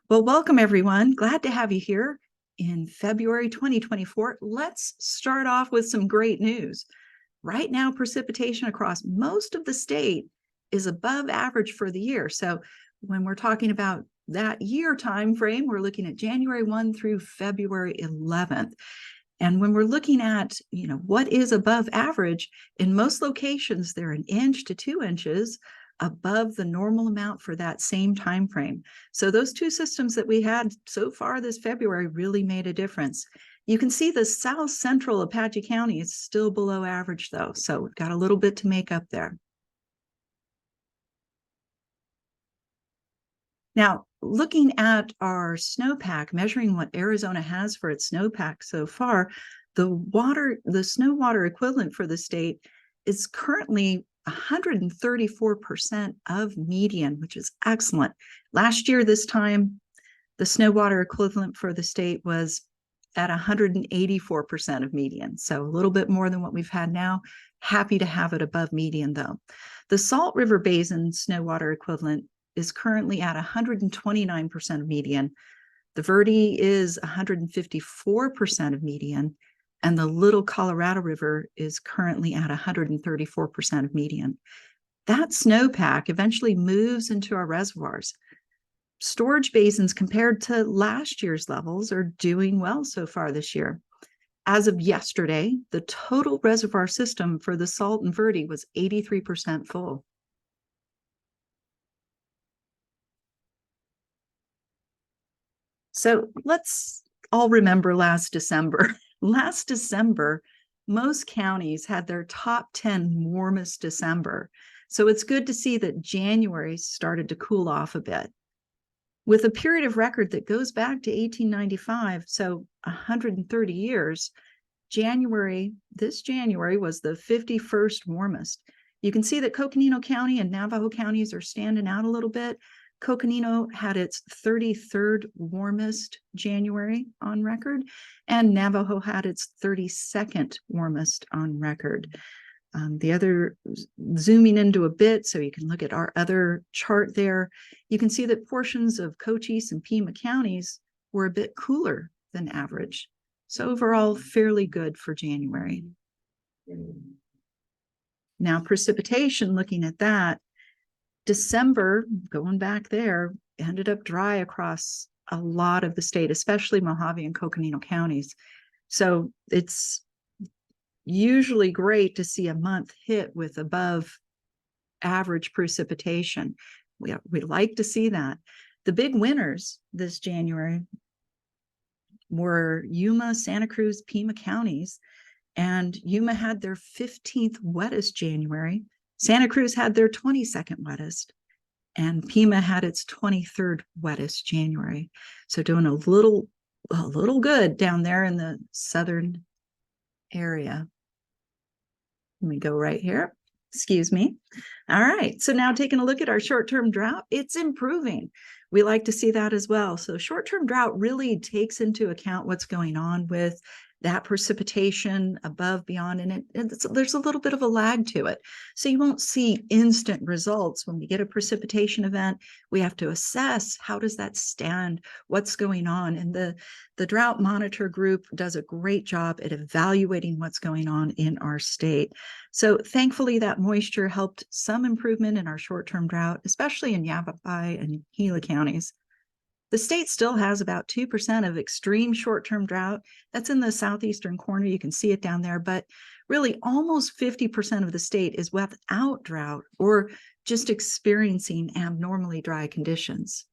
Well, welcome everyone. Glad to have you here in February 2024. Let's start off with some great news. Right now, precipitation across most of the state is above average for the year. So when we're talking about that year time frame, we're looking at January 1 through February 11th. And when we're looking at, what is above average, in most locations, they're an inch to 2 inches above the normal amount for that same time frame. So those two systems that we had so far this February really made a difference. You can see the south central Apache County is still below average though. So we've got a little bit to make up there. Now, looking at our snowpack, measuring what Arizona has for its snowpack so far, the snow water equivalent for the state is currently 134% of median, which is excellent. Last year, this time, the snow water equivalent for the state was at 184% of median. So a little bit more than what we've had now. Happy to have it above median though. The Salt River Basin snow water equivalent is currently at 129% of median. The Verde is 154% of median, and the Little Colorado River is currently at 134% of median. That snowpack eventually moves into our reservoirs. Storage basins compared to last year's levels are doing well so far this year. As of yesterday, the total reservoir system for the Salt and Verde was 83% full. So let's all remember last December. Last December, most counties had their top 10 warmest December. So it's good to see that January started to cool off a bit. With a period of record that goes back to 1895, so 130 years, this January was the 51st warmest. You can see that Coconino County and Navajo counties are standing out a little bit. Coconino had its 33rd warmest January on record, and Navajo had its 32nd warmest on record. The other, zooming into a bit so you can look at our other chart there, you can see that portions of Cochise and Pima counties were a bit cooler than average. So overall, fairly good for January. Now, precipitation, looking at that, December, going back there, ended up dry across a lot of the state, especially Mojave and Coconino counties. So it's usually great to see a month hit with above average precipitation. We like to see that. The big winners this January were Yuma, Santa Cruz, Pima counties, and Yuma had their 15th wettest January. Santa Cruz had their 22nd wettest, and Pima had its 23rd wettest January. So doing a little good down there in the southern area. Let me go right here. Excuse me. All right. So now taking a look at our short-term drought, it's improving. We like to see that as well. So short-term drought really takes into account what's going on with that precipitation above, beyond, and there's a little bit of a lag to it. So you won't see instant results. When we get a precipitation event, we have to assess, how does that stand? What's going on? And the Drought Monitor Group does a great job at evaluating what's going on in our state. So thankfully, that moisture helped some improvement in our short-term drought, especially in Yavapai and Gila counties. The state still has about 2% of extreme short-term drought. That's in the southeastern corner. You can see it down there, but really almost 50% of the state is without drought or just experiencing abnormally dry conditions.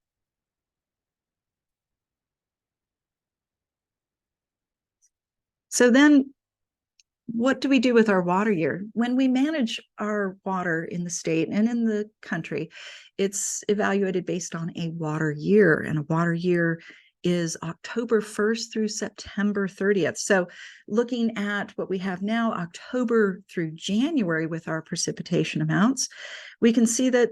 So then what do we do with our water year? When we manage our water in the state and in the country, it's evaluated based on a water year, and a water year is October 1st through September 30th. So looking at what we have now, October through January with our precipitation amounts, we can see that,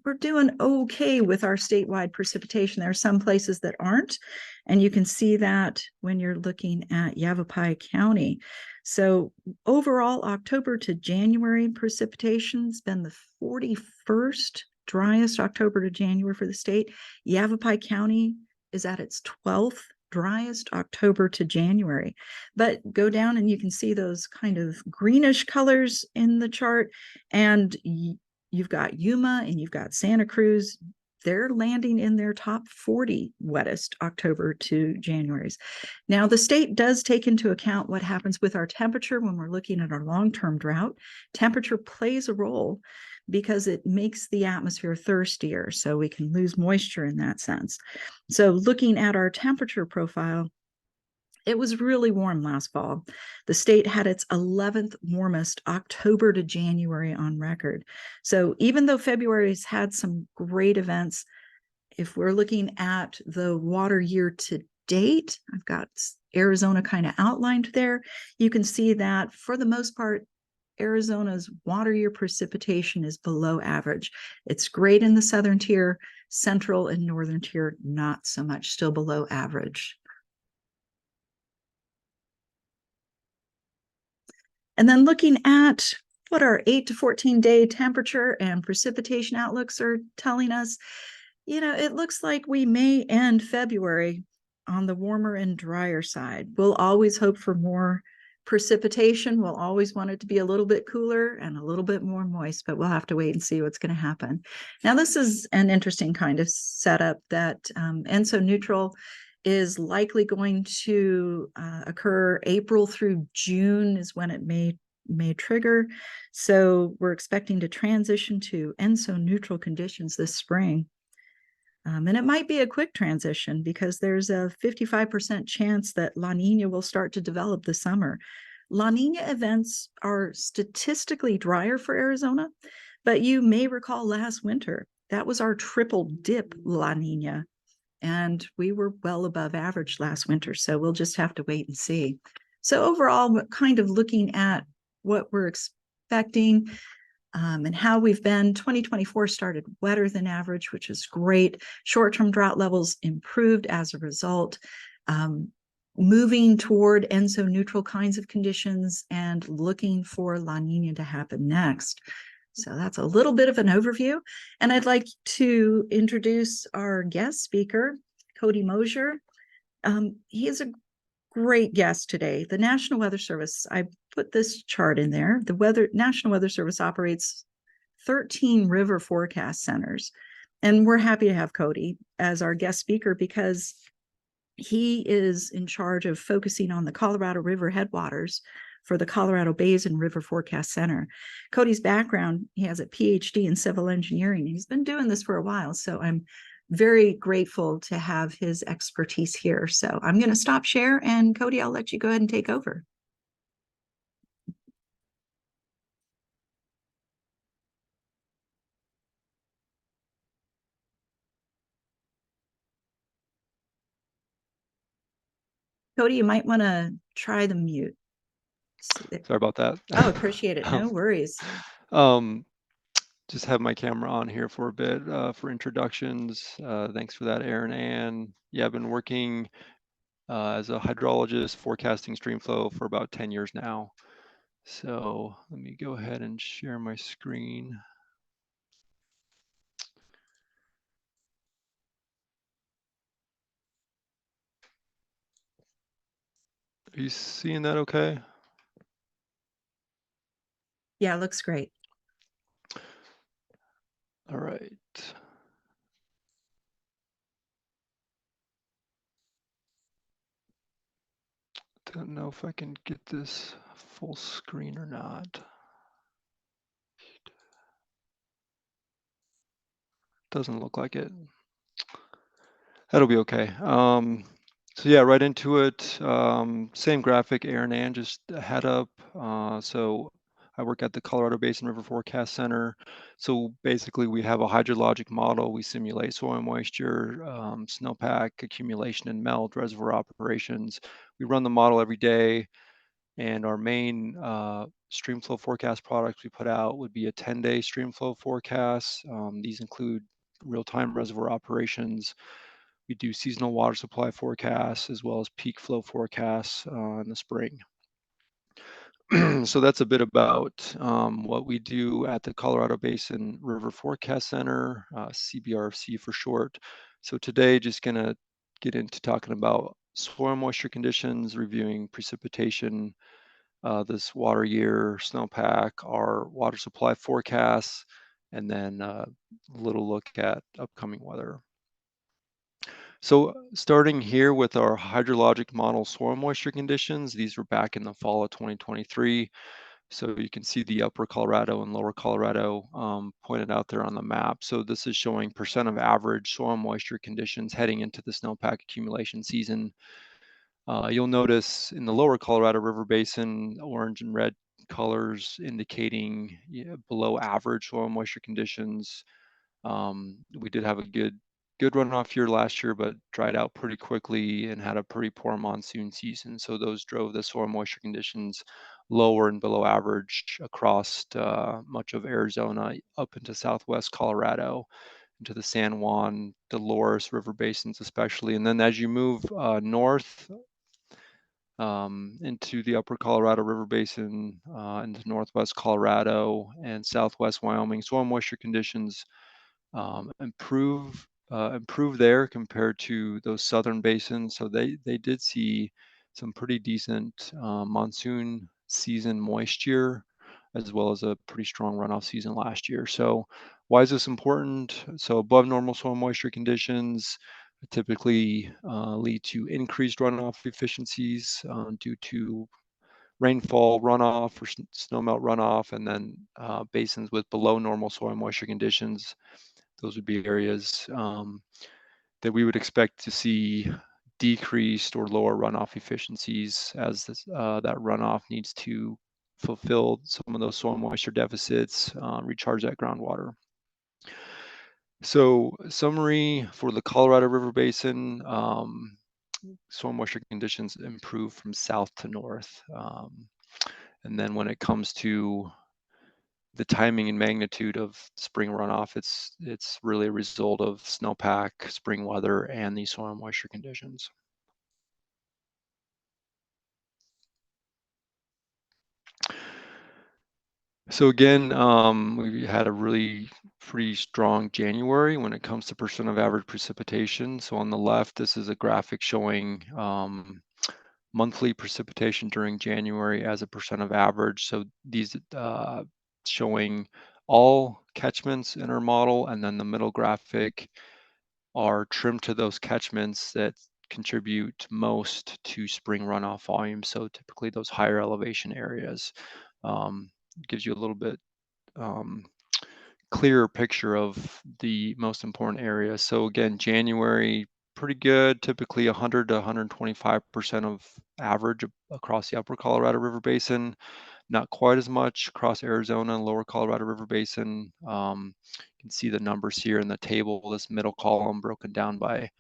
we're doing okay with our statewide precipitation. There are some places that aren't, and you can see that when you're looking at Yavapai County. So overall, October to January precipitation's been the 41st driest October to January for the state. Yavapai County is at its 12th driest October to January. But go down and you can see those kind of greenish colors in the chart. And you've got Yuma and you've got Santa Cruz. They're landing in their top 40 wettest October to January's. Now, the state does take into account what happens with our temperature when we're looking at our long-term drought. Temperature plays a role because it makes the atmosphere thirstier, so we can lose moisture in that sense. So looking at our temperature profile, it was really warm last fall. The state had its 11th warmest October to January on record. So even though February's had some great events, if we're looking at the water year to date, I've got Arizona kind of outlined there. You can see that for the most part, Arizona's water year precipitation is below average. It's great in the southern tier, central and northern tier, not so much, still below average. And then looking at what our 8 to 14 day temperature and precipitation outlooks are telling us, it looks like we may end February on the warmer and drier side. We'll always hope for more precipitation. We'll always want it to be a little bit cooler and a little bit more moist, but we'll have to wait and see what's going to happen. Now, this is an interesting kind of setup that ENSO neutral is likely going to occur April through June is when it may trigger. So we're expecting to transition to ENSO neutral conditions this spring. And it might be a quick transition because there's a 55% chance that La Nina will start to develop this summer. La Nina events are statistically drier for Arizona, but you may recall last winter, that was our triple dip La Nina. And we were well above average last winter. So we'll just have to wait and see. So overall, we're kind of looking at what we're expecting and how we've been. 2024 started wetter than average, which is great. Short-term drought levels improved as a result. Moving toward ENSO neutral kinds of conditions and looking for La Nina to happen next. So that's a little bit of an overview. And I'd like to introduce our guest speaker, Cody Mosier. He is a great guest today. The National Weather Service, I put this chart in there. The National Weather Service operates 13 river forecast centers. And we're happy to have Cody as our guest speaker because he is in charge of focusing on the Colorado River headwaters for the Colorado Basin River Forecast Center. Cody's background, he has a PhD in civil engineering. He's been doing this for a while, so I'm very grateful to have his expertise here. So I'm going to stop share, and Cody, I'll let you go ahead and take over. Cody, you might want to try the mute. Sorry about that. Oh, appreciate it. No worries. Just have my camera on here for a bit for introductions. Thanks for that, Aaron. And yeah, I've been working as a hydrologist forecasting streamflow for about 10 years now. So let me go ahead and share my screen. Are you seeing that okay? Yeah, it looks great. All right. Don't know if I can get this full screen or not. Doesn't look like it. That'll be okay. So yeah, right into it. Same graphic Aaron and just had up. So I work at the Colorado Basin River Forecast Center. So basically we have a hydrologic model. We simulate soil moisture, snowpack accumulation and melt, reservoir operations. We run the model every day. And our main streamflow forecast products we put out would be a 10-day streamflow forecast. These include real-time reservoir operations. We do seasonal water supply forecasts as well as peak flow forecasts in the spring. So that's a bit about what we do at the Colorado Basin River Forecast Center, CBRC for short. So today, just gonna get into talking about soil moisture conditions, reviewing precipitation, this water year, snowpack, our water supply forecasts, and then a little look at upcoming weather. So starting here with our hydrologic model soil moisture conditions, these were back in the fall of 2023. So you can see the upper Colorado and lower Colorado pointed out there on the map. So this is showing percent of average soil moisture conditions heading into the snowpack accumulation season. You'll notice in the lower Colorado River Basin, orange and red colors indicating below average soil moisture conditions. We did have a good runoff year last year, but dried out pretty quickly and had a pretty poor monsoon season. So those drove the soil moisture conditions lower and below average across much of Arizona up into southwest Colorado, into the San Juan, Dolores River basins especially. And then as you move north into the upper Colorado River Basin, into northwest Colorado and southwest Wyoming, soil moisture conditions improve there compared to those southern basins. So they did see some pretty decent monsoon season moisture, as well as a pretty strong runoff season last year. So why is this important? So above normal soil moisture conditions typically lead to increased runoff efficiencies due to rainfall runoff or snowmelt runoff, and then basins with below normal soil moisture conditions, those would be areas that we would expect to see decreased or lower runoff efficiencies as that runoff needs to fulfill some of those soil moisture deficits, recharge that groundwater. So summary for the Colorado River Basin, soil moisture conditions improve from south to north. And then when it comes to the timing and magnitude of spring runoff, it's really a result of snowpack, spring weather, and these soil moisture conditions. So again, we had a really pretty strong January when it comes to percent of average precipitation. So on the left, this is a graphic showing monthly precipitation during January as a percent of average. So these showing all catchments in our model, and then the middle graphic are trimmed to those catchments that contribute most to spring runoff volume. So typically those higher elevation areas. Gives you a little bit clearer picture of the most important areas. So again, January, pretty good, typically 100 to 125% of average across the upper Colorado River Basin. Not quite as much across Arizona and lower Colorado River Basin. You can see the numbers here in the table, this middle column broken down by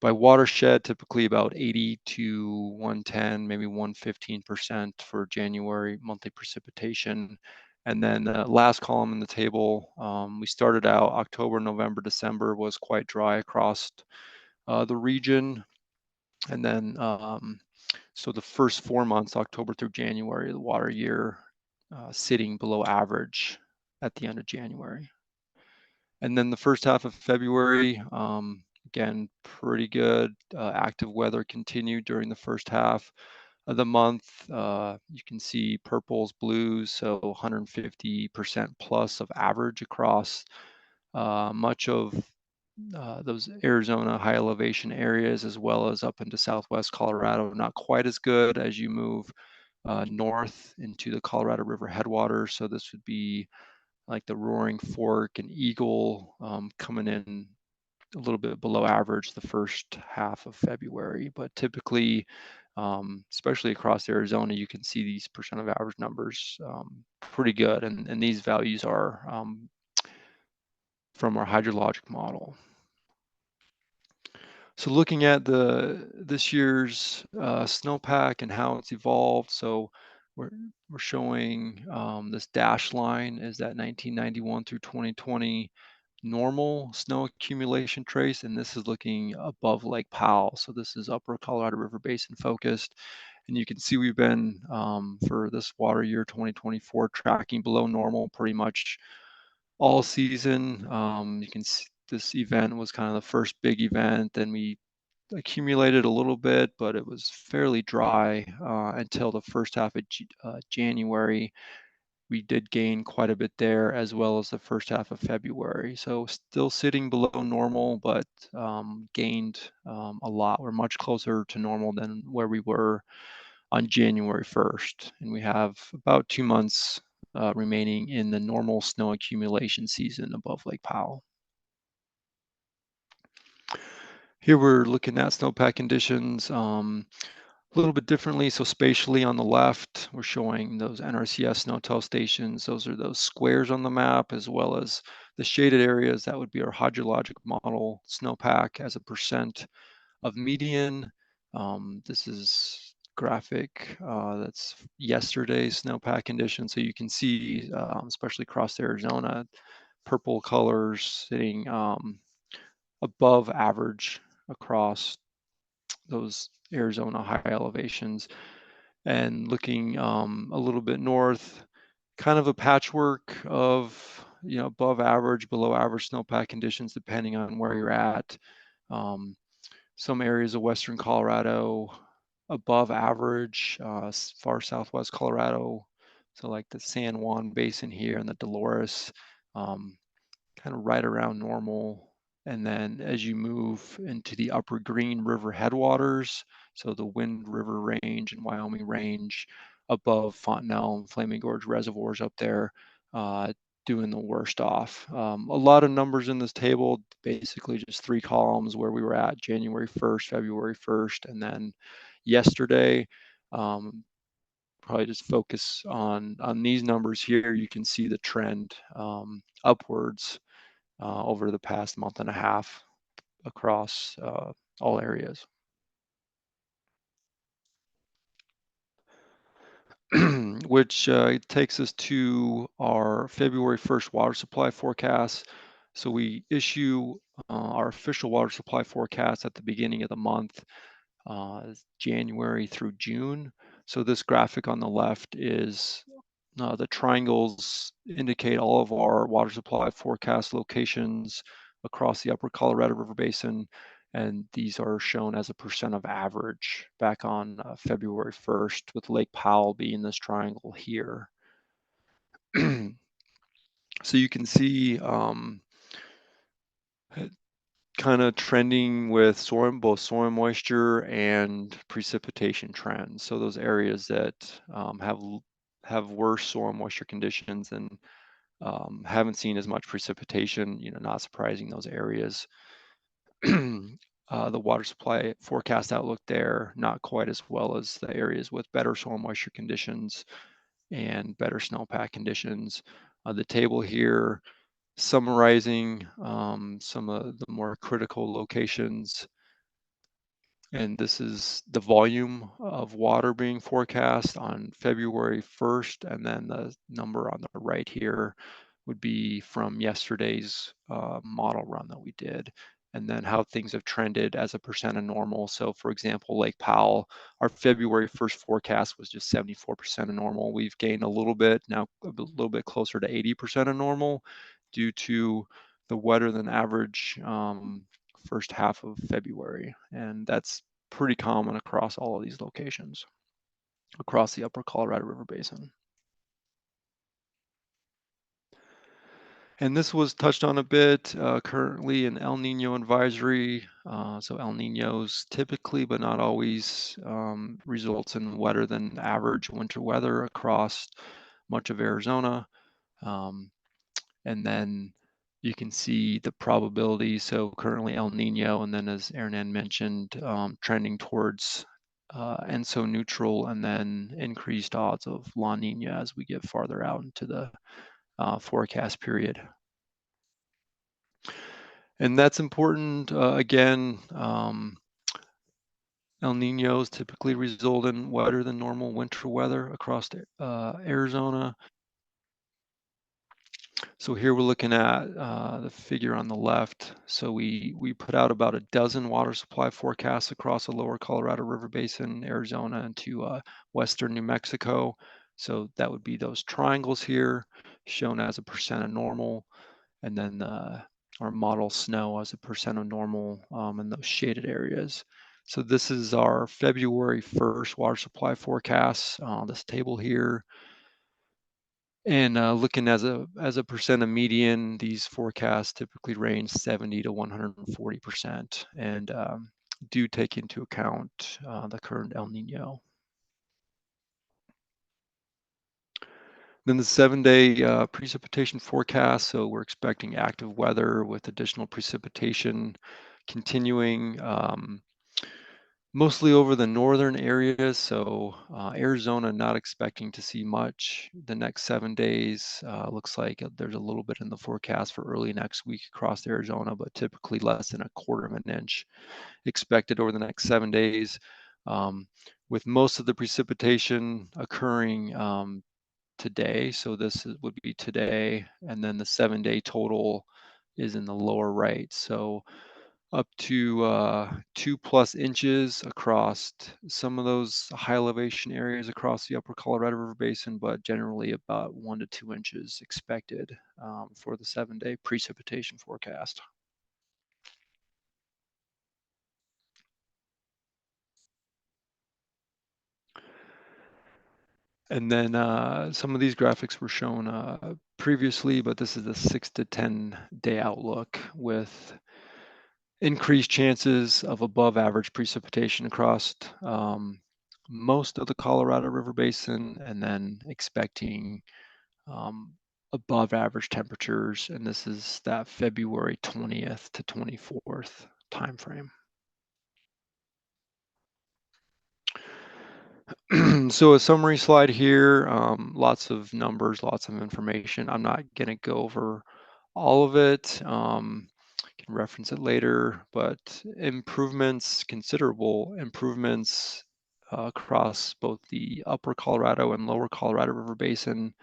watershed, typically about 80 to 110, maybe 115% for January monthly precipitation. And then the last column in the table, we started out October, November, December was quite dry across the region. And then, so the first 4 months, October through January, the water year sitting below average at the end of January. And then the first half of February, again, pretty good. Active weather continued during the first half of the month. You can see purples, blues, so 150% plus of average across much of those Arizona high elevation areas, as well as up into southwest Colorado. Not quite as good as you move north into the Colorado River headwaters. So this would be like the Roaring Fork and Eagle coming in a little bit below average the first half of February. But typically, especially across Arizona, you can see these percent of average numbers pretty good. And these values are from our hydrologic model. So looking at this year's snowpack and how it's evolved, so we're showing this dashed line is that 1991 through 2020 normal snow accumulation trace, and this is looking above Lake Powell. So this is upper Colorado River Basin focused. And you can see we've been, for this water year 2024, tracking below normal pretty much all season. You can see this event was kind of the first big event. Then we accumulated a little bit, but it was fairly dry until the first half of January. We did gain quite a bit there, as well as the first half of February. So still sitting below normal, but gained a lot. We're much closer to normal than where we were on January 1st. And we have about 2 months remaining in the normal snow accumulation season above Lake Powell. Here we're looking at snowpack conditions a little bit differently. So spatially on the left, we're showing those NRCS SNOTEL stations. Those are those squares on the map, as well as the shaded areas. That would be our hydrologic model snowpack as a percent of median. This is graphic that's yesterday's snowpack condition. So you can see, especially across Arizona, purple colors sitting above average across those Arizona high elevations. And looking a little bit north, kind of a patchwork of above average, below average snowpack conditions depending on where you're at. Some areas of western Colorado above average, far southwest Colorado, so like the San Juan Basin here and the Dolores, kind of right around normal. And then as you move into the upper Green River headwaters, so the Wind River Range and Wyoming Range above Fontenelle and Flaming Gorge reservoirs up there, doing the worst off. A lot of numbers in this table, basically just 3 columns where we were at January 1st, February 1st, and then yesterday. Probably just focus on these numbers here. You can see the trend upwards over the past month and a half across all areas. Which takes us to our February 1st water supply forecast. So we issue our official water supply forecast at the beginning of the month, January through June. So this graphic on the left is the triangles indicate all of our water supply forecast locations across the upper Colorado River Basin, and these are shown as a percent of average back on February 1st, with Lake Powell being this triangle here. So you can see kind of trending with both soil moisture and precipitation trends. So those areas that have worse soil moisture conditions and haven't seen as much precipitation, not surprising, those areas. The water supply forecast outlook there, not quite as well as the areas with better soil moisture conditions and better snowpack conditions. The table here summarizing some of the more critical locations. And this is the volume of water being forecast on February 1st. And then the number on the right here would be from yesterday's model run that we did. And then how things have trended as a percent of normal. So for example, Lake Powell, our February 1st forecast was just 74% of normal. We've gained a little bit, now a little bit closer to 80% of normal due to the wetter than average first half of February. And that's pretty common across all of these locations, across the upper Colorado River Basin. And this was touched on a bit, currently an El Nino advisory. So El Ninos typically, but not always, results in wetter than average winter weather across much of Arizona. And then you can see the probability. So currently El Nino, and then as Hernan mentioned, trending towards ENSO neutral, and then increased odds of La Nina as we get farther out into the forecast period. And that's important. Again, El Ninos typically result in wetter than normal winter weather across Arizona. So here we're looking at the figure on the left. So we put out about a dozen water supply forecasts across the lower Colorado River Basin, Arizona, and to western New Mexico. So that would be those triangles here shown as a percent of normal, and then our model snow as a percent of normal in those shaded areas. So this is our February 1st water supply forecast, this table here. And looking as a percent of median, these forecasts typically range 70 to 140%, and do take into account the current El Nino. Then the 7-day precipitation forecast. So we're expecting active weather with additional precipitation continuing. Mostly over the northern areas, so Arizona not expecting to see much the next 7 days. Looks like there's a little bit in the forecast for early next week across Arizona, but typically less than 1/4 of an inch expected over the next 7 days, with most of the precipitation occurring today. So this would be today, and then the 7-day total is in the lower right. So up to 2+ inches across some of those high elevation areas across the upper Colorado River Basin, but generally about 1 to 2 inches expected for the 7-day precipitation forecast. And then some of these graphics were shown previously, but this is the 6 to 10 day outlook with increased chances of above average precipitation across most of the Colorado River Basin, and then expecting above average temperatures. And this is that February 20th to 24th timeframe. So a summary slide here, lots of numbers, lots of information. I'm not going to go over all of it. Can reference it later, but improvements, considerable improvements across both the upper Colorado and lower Colorado River Basin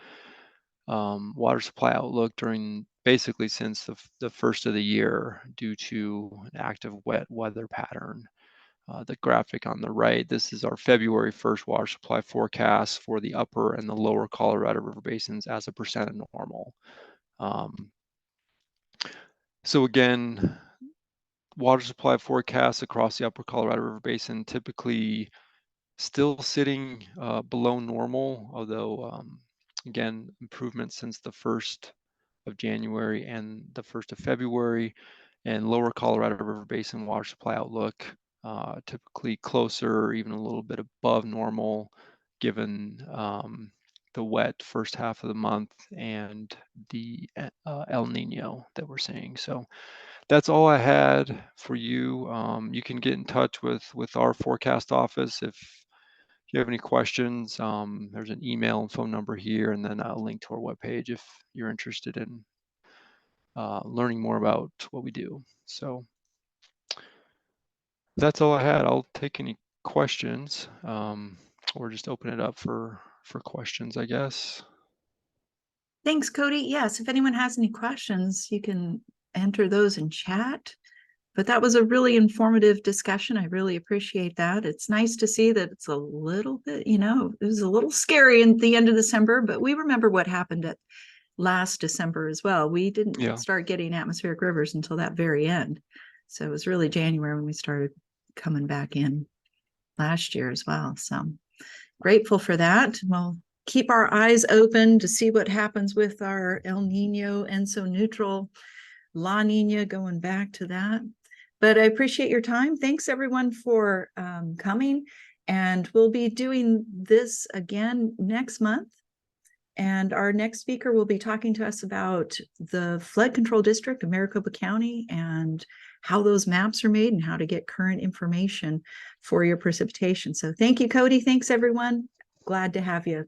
water supply outlook during basically since the first of the year due to an active wet weather pattern. The graphic on the right, this is our February 1st water supply forecast for the upper and the lower Colorado River Basins as a percent of normal. So again, water supply forecasts across the upper Colorado River Basin typically still sitting below normal, although again, improvements since the 1st of January and the 1st of February, and lower Colorado River Basin water supply outlook typically closer or even a little bit above normal given the wet first half of the month and the El Nino that we're seeing. So that's all I had for you. You can get in touch with our forecast office if you have any questions. There's an email and phone number here, and then a link to our webpage if you're interested in learning more about what we do. So that's all I had. I'll take any questions, or just open it up for questions, I guess. Thanks, Cody. Yes, if anyone has any questions, you can enter those in chat. But that was a really informative discussion. I really appreciate that. It's nice to see that it's a little bit, it was a little scary in the end of December, but we remember what happened at last December as well. We didn't start getting atmospheric rivers until that very end. So it was really January when we started coming back in last year as well. So grateful for that. We'll keep our eyes open to see what happens with our El Nino ENSO neutral, La Nina, going back to that. But I appreciate your time. Thanks everyone for coming. And we'll be doing this again next month. And our next speaker will be talking to us about the flood control district of Maricopa County and how those maps are made and how to get current information for your precipitation. So thank you, Cody. Thanks, everyone. Glad to have you